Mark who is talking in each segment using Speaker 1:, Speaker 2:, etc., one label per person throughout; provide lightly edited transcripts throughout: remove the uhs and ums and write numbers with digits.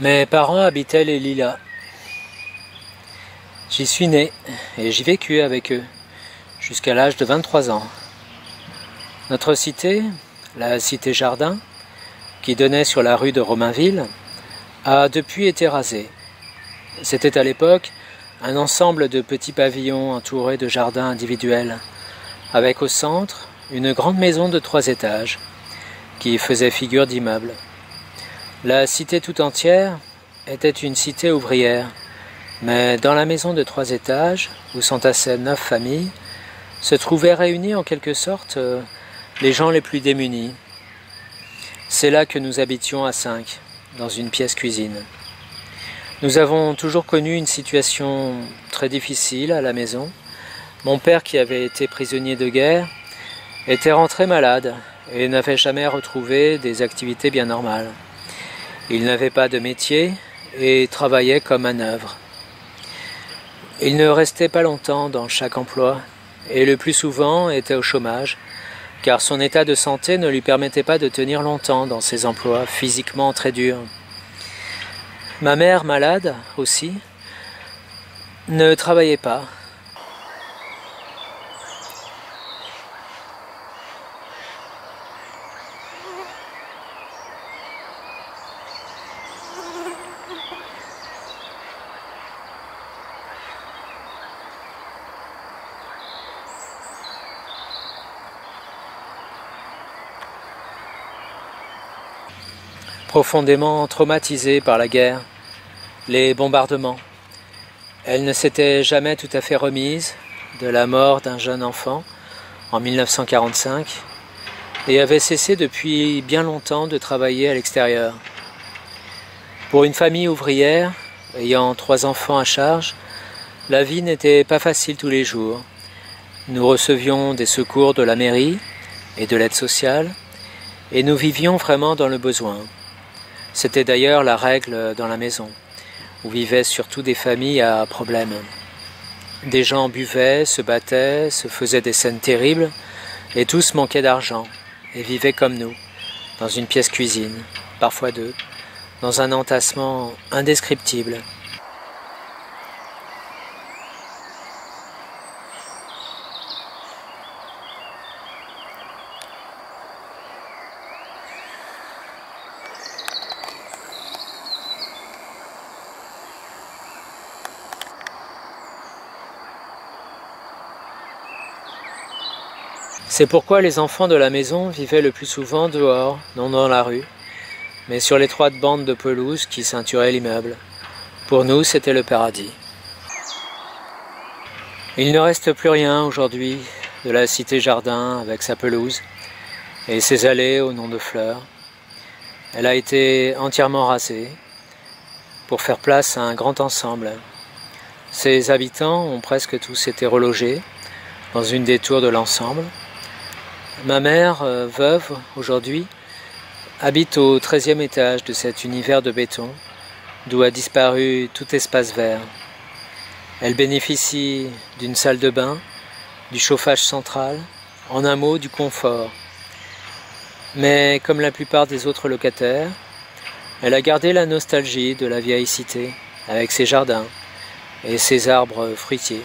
Speaker 1: Mes parents habitaient les Lilas. J'y suis né et j'y vécu avec eux jusqu'à l'âge de 23 ans. Notre cité, la cité Jardin, qui donnait sur la rue de Romainville, a depuis été rasée. C'était à l'époque un ensemble de petits pavillons entourés de jardins individuels, avec au centre une grande maison de 3 étages qui faisait figure d'immeuble. La cité tout entière était une cité ouvrière, mais dans la maison de 3 étages, où s'entassaient 9 familles, se trouvaient réunis en quelque sorte les gens les plus démunis. C'est là que nous habitions à 5, dans une pièce cuisine. Nous avons toujours connu une situation très difficile à la maison. Mon père, qui avait été prisonnier de guerre, était rentré malade et n'avait jamais retrouvé des activités bien normales. Il n'avait pas de métier et travaillait comme manœuvre. Il ne restait pas longtemps dans chaque emploi et le plus souvent était au chômage, car son état de santé ne lui permettait pas de tenir longtemps dans ses emplois physiquement très durs. Ma mère, malade aussi, ne travaillait pas. Profondément traumatisée par la guerre, les bombardements. Elle ne s'était jamais tout à fait remise de la mort d'un jeune enfant en 1945 et avait cessé depuis bien longtemps de travailler à l'extérieur. Pour une famille ouvrière ayant 3 enfants à charge, la vie n'était pas facile tous les jours. Nous recevions des secours de la mairie et de l'aide sociale et nous vivions vraiment dans le besoin. C'était d'ailleurs la règle dans la maison, où vivaient surtout des familles à problème. Des gens buvaient, se battaient, se faisaient des scènes terribles, et tous manquaient d'argent, et vivaient comme nous, dans une pièce cuisine, parfois 2, dans un entassement indescriptible. C'est pourquoi les enfants de la maison vivaient le plus souvent dehors, non dans la rue, mais sur l'étroite bande de pelouse qui ceinturait l'immeuble. Pour nous, c'était le paradis. Il ne reste plus rien aujourd'hui de la cité Jardin avec sa pelouse et ses allées au nom de fleurs. Elle a été entièrement rasée pour faire place à un grand ensemble. Ses habitants ont presque tous été relogés dans une des tours de l'ensemble. Ma mère, veuve aujourd'hui, habite au 13e étage de cet univers de béton, d'où a disparu tout espace vert. Elle bénéficie d'une salle de bain, du chauffage central, en un mot du confort. Mais comme la plupart des autres locataires, elle a gardé la nostalgie de la vieille cité, avec ses jardins et ses arbres fruitiers.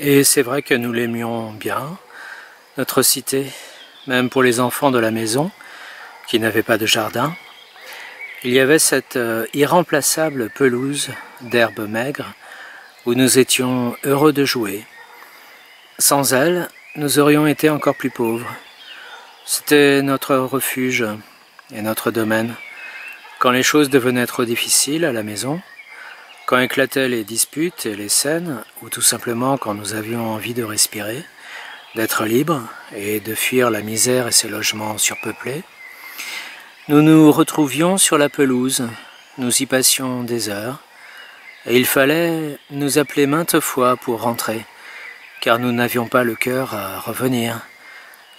Speaker 1: Et c'est vrai que nous l'aimions bien, notre cité, même pour les enfants de la maison, qui n'avaient pas de jardin. Il y avait cette irremplaçable pelouse d'herbe maigre où nous étions heureux de jouer. Sans elle, nous aurions été encore plus pauvres. C'était notre refuge et notre domaine. Quand les choses devenaient trop difficiles à la maison, quand éclataient les disputes et les scènes, ou tout simplement quand nous avions envie de respirer, d'être libres et de fuir la misère et ses logements surpeuplés, nous nous retrouvions sur la pelouse, nous y passions des heures, et il fallait nous appeler maintes fois pour rentrer, car nous n'avions pas le cœur à revenir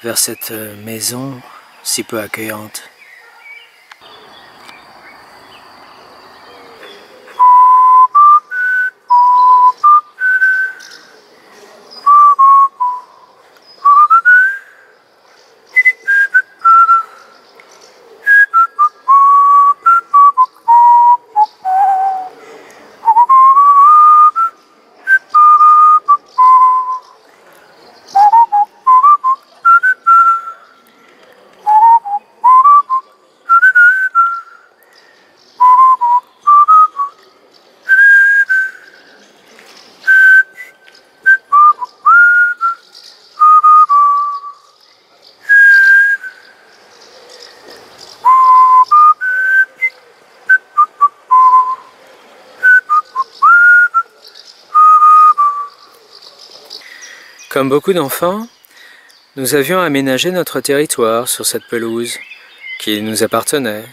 Speaker 1: vers cette maison si peu accueillante. Comme beaucoup d'enfants, nous avions aménagé notre territoire sur cette pelouse qui nous appartenait.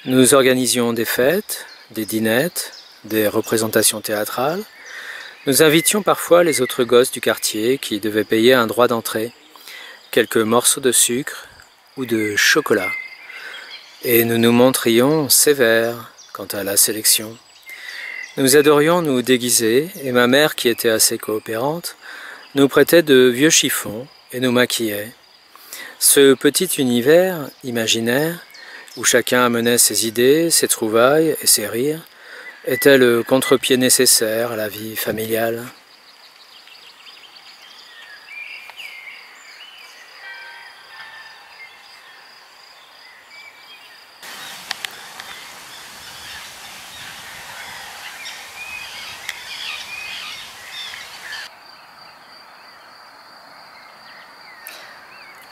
Speaker 1: Nous organisions des fêtes, des dînettes, des représentations théâtrales. Nous invitions parfois les autres gosses du quartier qui devaient payer un droit d'entrée, quelques morceaux de sucre ou de chocolat. Et nous nous montrions sévères quant à la sélection. Nous adorions nous déguiser et ma mère, qui était assez coopérante, nous prêtait de vieux chiffons et nous maquillait. Ce petit univers imaginaire, où chacun amenait ses idées, ses trouvailles et ses rires, était le contre-pied nécessaire à la vie familiale.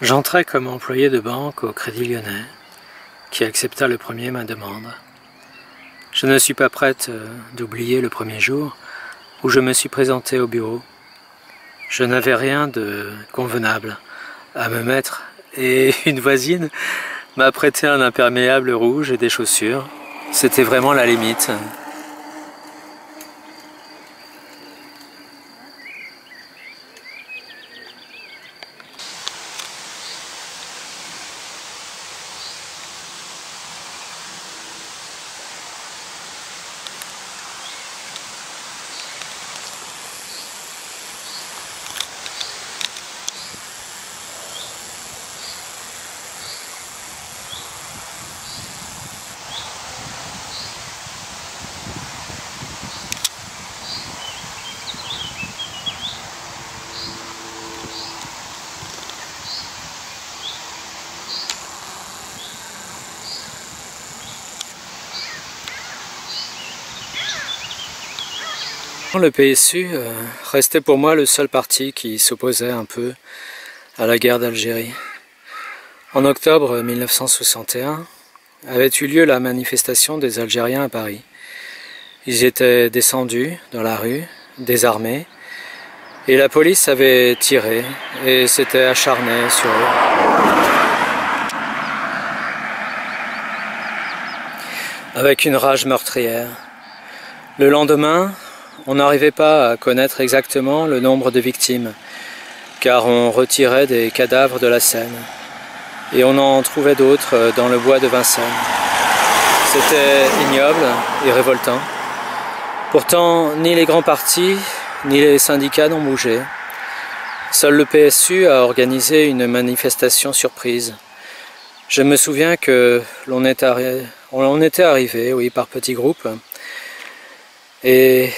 Speaker 1: J'entrai comme employé de banque au Crédit Lyonnais, qui accepta le premier ma demande. Je ne suis pas prête d'oublier le premier jour où je me suis présenté au bureau. Je n'avais rien de convenable à me mettre et une voisine m'a prêté un imperméable rouge et des chaussures. C'était vraiment la limite. Le PSU restait pour moi le seul parti qui s'opposait un peu à la guerre d'Algérie. En octobre 1961 avait eu lieu la manifestation des Algériens à Paris. Ils étaient descendus dans la rue, désarmés, et la police avait tiré et s'était acharnée sur eux. Avec une rage meurtrière. Le lendemain, on n'arrivait pas à connaître exactement le nombre de victimes, car on retirait des cadavres de la Seine, et on en trouvait d'autres dans le bois de Vincennes. C'était ignoble et révoltant. Pourtant, ni les grands partis, ni les syndicats n'ont bougé. Seul le PSU a organisé une manifestation surprise. Je me souviens que l'on était arrivé, oui, par petits groupes, et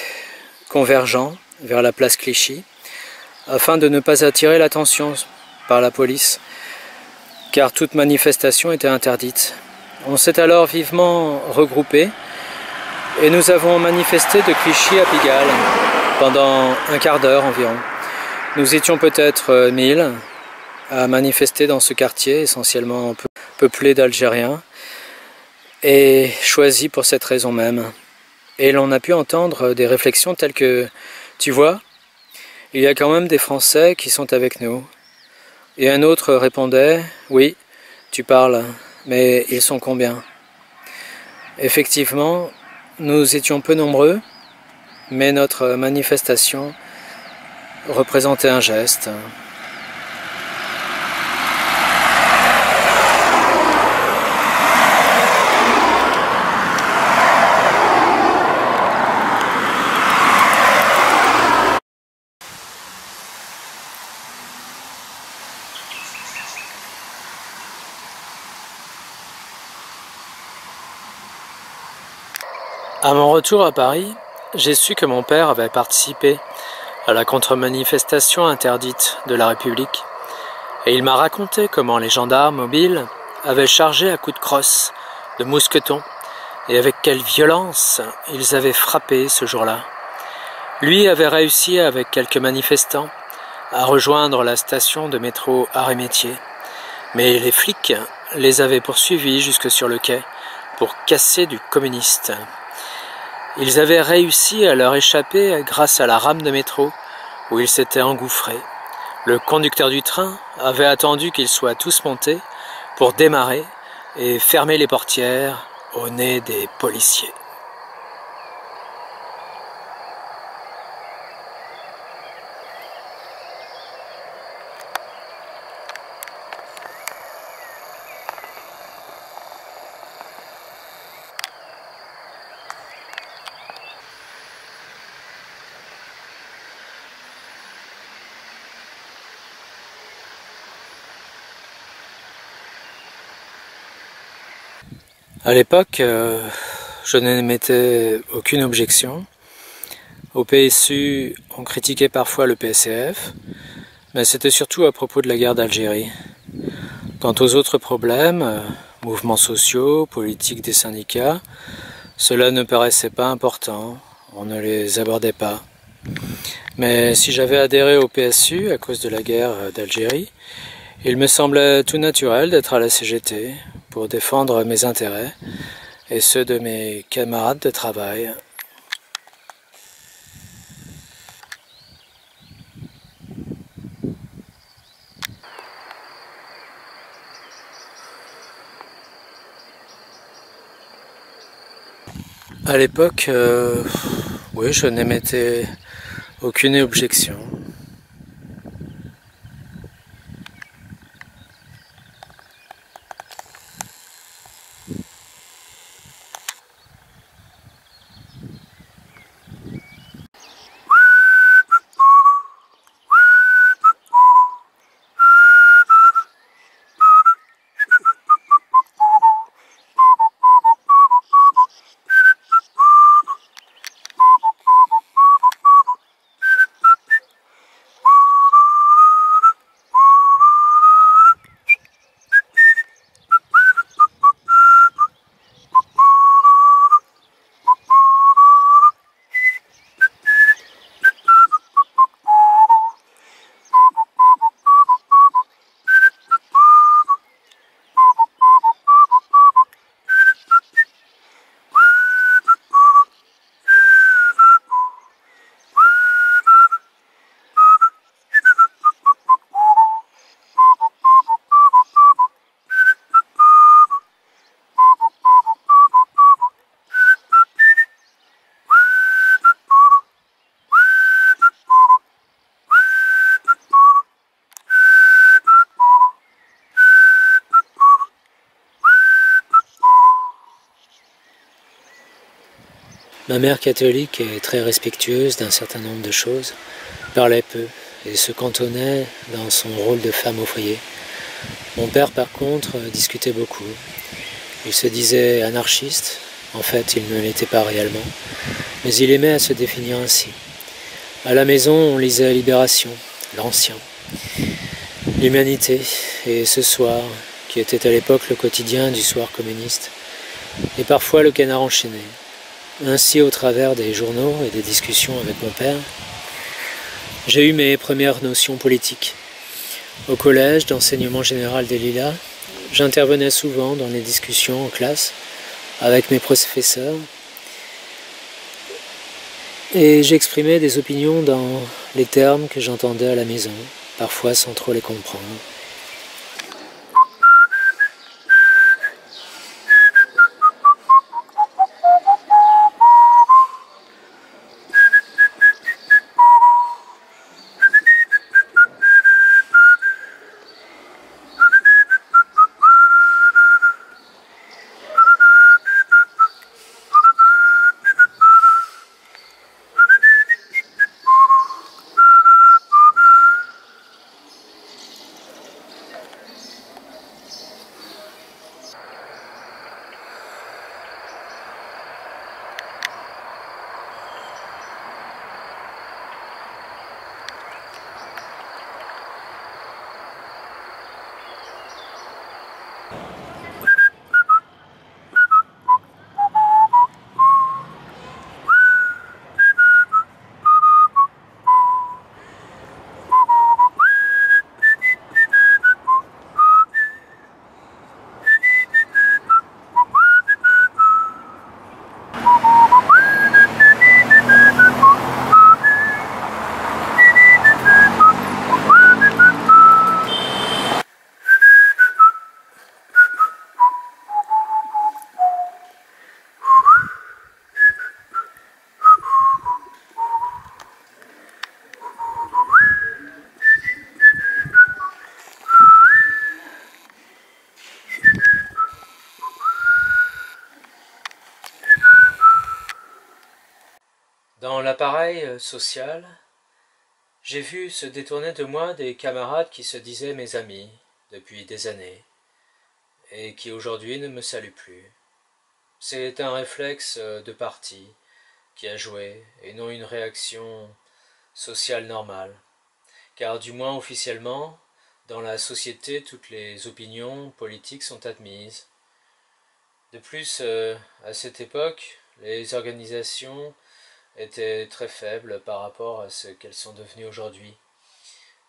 Speaker 1: convergeant vers la place Clichy, afin de ne pas attirer l'attention par la police, car toute manifestation était interdite. On s'est alors vivement regroupés et nous avons manifesté de Clichy à Pigalle pendant un quart d'heure environ. Nous étions peut-être 1000 à manifester dans ce quartier essentiellement peuplé d'Algériens et choisi pour cette raison même. Et l'on a pu entendre des réflexions telles que « Tu vois, il y a quand même des Français qui sont avec nous. » Et un autre répondait « Oui, tu parles, mais ils sont combien ?» Effectivement, nous étions peu nombreux, mais notre manifestation représentait un geste. À mon retour à Paris, j'ai su que mon père avait participé à la contre-manifestation interdite de la République, et il m'a raconté comment les gendarmes mobiles avaient chargé à coups de crosse, de mousqueton, et avec quelle violence ils avaient frappé ce jour-là. Lui avait réussi avec quelques manifestants à rejoindre la station de métro Arrêt-Métier, mais les flics les avaient poursuivis jusque sur le quai pour casser du communiste. Ils avaient réussi à leur échapper grâce à la rame de métro où ils s'étaient engouffrés. Le conducteur du train avait attendu qu'ils soient tous montés pour démarrer et fermer les portières au nez des policiers. À l'époque, je n'émettais aucune objection. Au PSU, on critiquait parfois le PCF, mais c'était surtout à propos de la guerre d'Algérie. Quant aux autres problèmes, mouvements sociaux, politique des syndicats, cela ne paraissait pas important, on ne les abordait pas. Mais si j'avais adhéré au PSU à cause de la guerre d'Algérie, il me semblait tout naturel d'être à la CGT pour défendre mes intérêts et ceux de mes camarades de travail. À l'époque, oui, je n'émettais aucune objection. Ma mère catholique est très respectueuse d'un certain nombre de choses, parlait peu et se cantonnait dans son rôle de femme au foyer. Mon père, par contre, discutait beaucoup. Il se disait anarchiste, en fait il ne l'était pas réellement, mais il aimait à se définir ainsi. À la maison, on lisait Libération, l'ancien, l'humanité, et ce soir, qui était à l'époque le quotidien du soir communiste, et parfois le canard enchaîné. Ainsi, au travers des journaux et des discussions avec mon père, j'ai eu mes premières notions politiques. Au collège d'enseignement général des Lilas, j'intervenais souvent dans les discussions en classe avec mes professeurs et j'exprimais des opinions dans les termes que j'entendais à la maison, parfois sans trop les comprendre. Dans l'appareil social, j'ai vu se détourner de moi des camarades qui se disaient mes amis depuis des années et qui aujourd'hui ne me saluent plus. C'est un réflexe de parti qui a joué et non une réaction sociale normale, car du moins officiellement, dans la société, toutes les opinions politiques sont admises. De plus, à cette époque, les organisations étaient très faibles par rapport à ce qu'elles sont devenues aujourd'hui.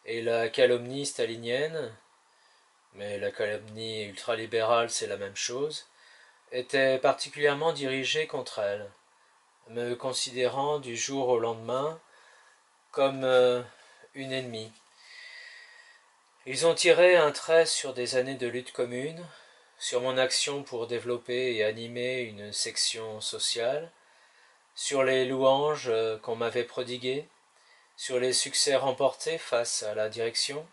Speaker 1: Et la calomnie stalinienne, mais la calomnie ultralibérale c'est la même chose, était particulièrement dirigée contre elles, me considérant du jour au lendemain comme une ennemie. Ils ont tiré un trait sur des années de lutte commune, sur mon action pour développer et animer une section sociale, sur les louanges qu'on m'avait prodiguées, sur les succès remportés face à la direction.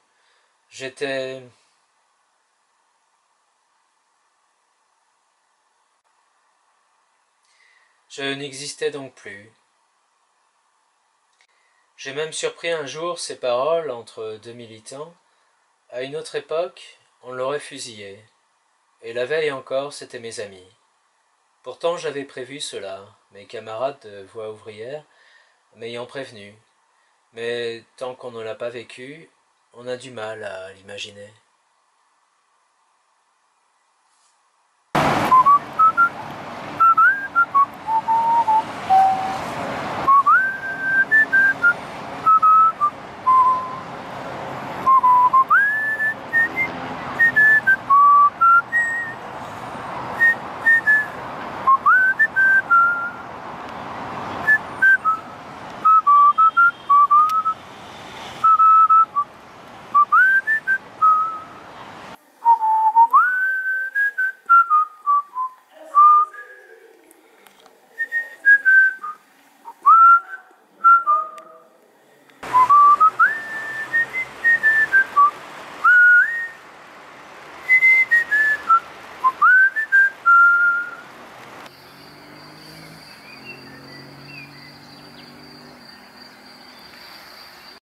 Speaker 1: Je n'existais donc plus. J'ai même surpris un jour ces paroles entre deux militants. À une autre époque, on l'aurait fusillé. Et la veille encore, c'étaient mes amis. Pourtant j'avais prévu cela, mes camarades de Voix ouvrière m'ayant prévenu. Mais tant qu'on ne l'a pas vécu, on a du mal à l'imaginer.